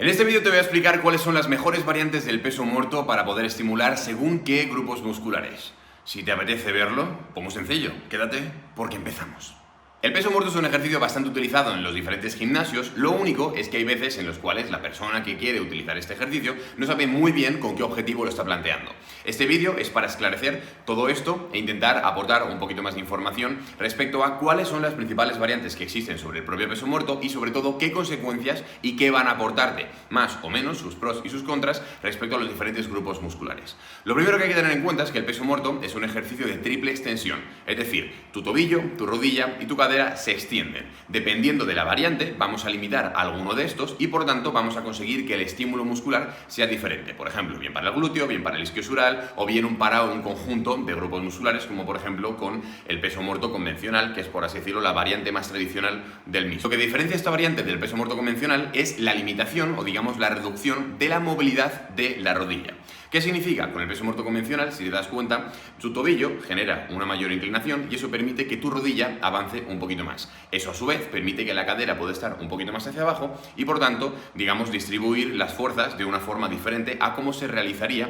En este vídeo te voy a explicar cuáles son las mejores variantes del peso muerto para poder estimular según qué grupos musculares. Si te apetece verlo, pues muy sencillo, quédate porque empezamos. El peso muerto es un ejercicio bastante utilizado en los diferentes gimnasios, lo único es que hay veces en los cuales la persona que quiere utilizar este ejercicio no sabe muy bien con qué objetivo lo está planteando. Este vídeo es para esclarecer todo esto e intentar aportar un poquito más de información respecto a cuáles son las principales variantes que existen sobre el propio peso muerto y sobre todo qué consecuencias y qué van a aportarte, más o menos sus pros y sus contras respecto a los diferentes grupos musculares. Lo primero que hay que tener en cuenta es que el peso muerto es un ejercicio de triple extensión, es decir, tu tobillo, tu rodilla y tu cadera se extienden. Dependiendo de la variante, vamos a limitar alguno de estos y por tanto vamos a conseguir que el estímulo muscular sea diferente. Por ejemplo, bien para el glúteo, bien para el isquiosural o bien para un conjunto de grupos musculares como por ejemplo con el peso muerto convencional, que es por así decirlo la variante más tradicional del mismo. Lo que diferencia esta variante del peso muerto convencional es la limitación o digamos la reducción de la movilidad de la rodilla. ¿Qué significa? Con el peso muerto convencional, si te das cuenta, tu tobillo genera una mayor inclinación y eso permite que tu rodilla avance un poquito más. Eso a su vez permite que la cadera pueda estar un poquito más hacia abajo y por tanto, digamos, distribuir las fuerzas de una forma diferente a cómo se realizaría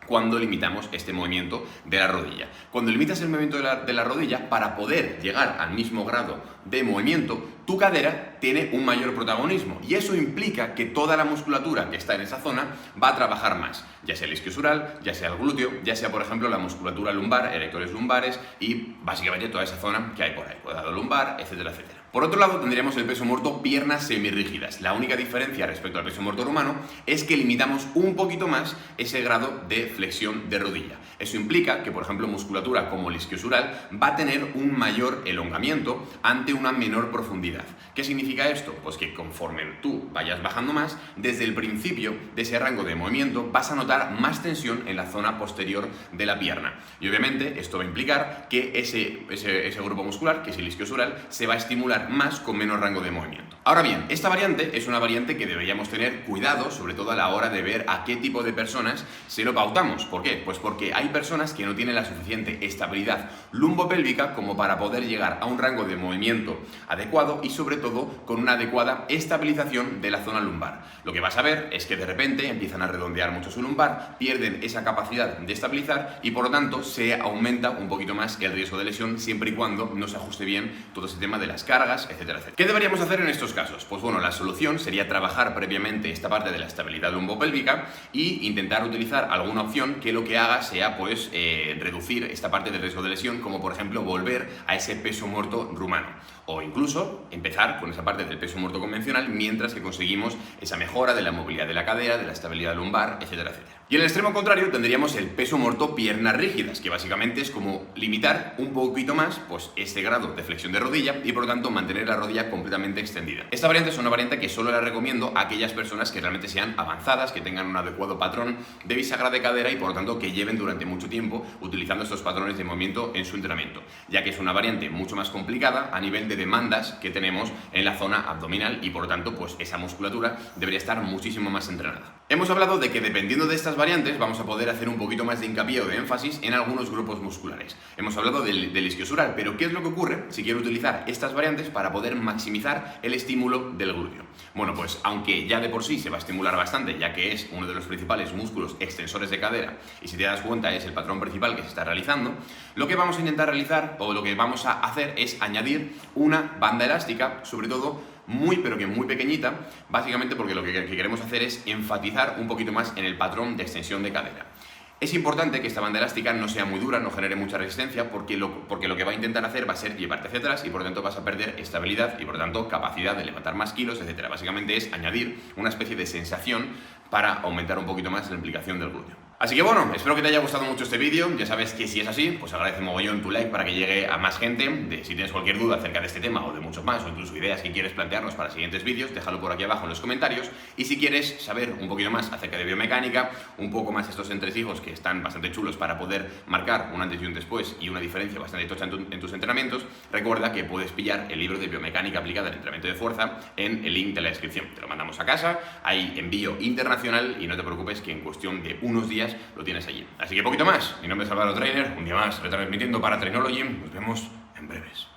cuando limitamos este movimiento de la rodilla. Cuando limitas el movimiento de la rodilla, para poder llegar al mismo grado de movimiento, tu cadera tiene un mayor protagonismo y eso implica que toda la musculatura que está en esa zona va a trabajar más, ya sea el isquiosural, ya sea el glúteo, ya sea por ejemplo la musculatura lumbar, erectores lumbares y básicamente toda esa zona que hay por ahí, cuadrado lumbar, etcétera, etcétera. Por otro lado tendríamos el peso muerto piernas semirrígidas. La única diferencia respecto al peso muerto rumano es que limitamos un poquito más ese grado de flexión de rodilla. Eso implica que por ejemplo musculatura como el isquiosural va a tener un mayor elongamiento ante una menor profundidad. ¿Qué significa esto? Pues que conforme tú vayas bajando más, desde el principio de ese rango de movimiento vas a notar más tensión en la zona posterior de la pierna. Y obviamente esto va a implicar que ese grupo muscular, que es el isquiosural, se va a estimular más con menos rango de movimiento. Ahora bien, esta variante es una variante que deberíamos tener cuidado, sobre todo a la hora de ver a qué tipo de personas se lo pautamos. ¿Por qué? Pues porque hay personas que no tienen la suficiente estabilidad lumbopélvica como para poder llegar a un rango de movimiento adecuado y sobre todo con una adecuada estabilización de la zona lumbar. Lo que vas a ver es que de repente empiezan a redondear mucho su lumbar, pierden esa capacidad de estabilizar y por lo tanto se aumenta un poquito más el riesgo de lesión siempre y cuando no se ajuste bien todo ese tema de las cargas, etcétera, etcétera. ¿Qué deberíamos hacer en estos casos? Pues bueno, la solución sería trabajar previamente esta parte de la estabilidad lumbopélvica y intentar utilizar alguna opción que lo que haga sea pues reducir esta parte del riesgo de lesión, como por ejemplo volver a ese peso muerto rumano o incluso empezar con esa parte del peso muerto convencional mientras que conseguimos esa mejora de la movilidad de la cadera, de la estabilidad lumbar, etcétera, etcétera. Y en el extremo contrario tendríamos el peso muerto piernas rígidas, que básicamente es como limitar un poquito más pues este grado de flexión de rodilla y por lo tanto mantener la rodilla completamente extendida. Esta variante es una variante que solo la recomiendo a aquellas personas que realmente sean avanzadas, que tengan un adecuado patrón de bisagra de cadera y por lo tanto que lleven durante mucho tiempo utilizando estos patrones de movimiento en su entrenamiento, ya que es una variante mucho más complicada a nivel de demandas que tenemos en la zona abdominal y por lo tanto pues esa musculatura debería estar muchísimo más entrenada. Hemos hablado de que dependiendo de estas variantes vamos a poder hacer un poquito más de hincapié o de énfasis en algunos grupos musculares. Hemos hablado del isquiosural, pero ¿qué es lo que ocurre si quiero utilizar estas variantes para poder maximizar el estímulo del glúteo? Bueno, pues aunque ya de por sí se va a estimular bastante, ya que es uno de los principales músculos extensores de cadera y si te das cuenta es el patrón principal que se está realizando, lo que vamos a intentar realizar o lo que vamos a hacer es añadir una banda elástica, sobre todo muy pero que muy pequeñita, básicamente porque lo que queremos hacer es enfatizar un poquito más en el patrón de extensión de cadera. Es importante que esta banda elástica no sea muy dura, no genere mucha resistencia, porque lo que va a intentar hacer va a ser llevarte hacia atrás y por lo tanto vas a perder estabilidad y por lo tanto capacidad de levantar más kilos, etcétera. Básicamente es añadir una especie de sensación para aumentar un poquito más la implicación del glúteo. Así que bueno, espero que te haya gustado mucho este vídeo. Ya sabes que si es así, pues agradece mogollón tu like para que llegue a más gente. Si tienes cualquier duda acerca de este tema o de muchos más, o incluso ideas que quieres plantearnos para siguientes vídeos, déjalo por aquí abajo en los comentarios. Y si quieres saber un poquito más acerca de biomecánica, un poco más estos entresijos que están bastante chulos para poder marcar un antes y un después y una diferencia bastante tocha en tus entrenamientos, recuerda que puedes pillar el libro de biomecánica aplicada al entrenamiento de fuerza en el link de la descripción. Te lo mandamos a casa, hay envío internacional y no te preocupes que en cuestión de unos días lo tienes allí. Así que poquito más. Mi nombre es Álvaro Trainer, un día más retransmitiendo para Trainology. Nos vemos en breves.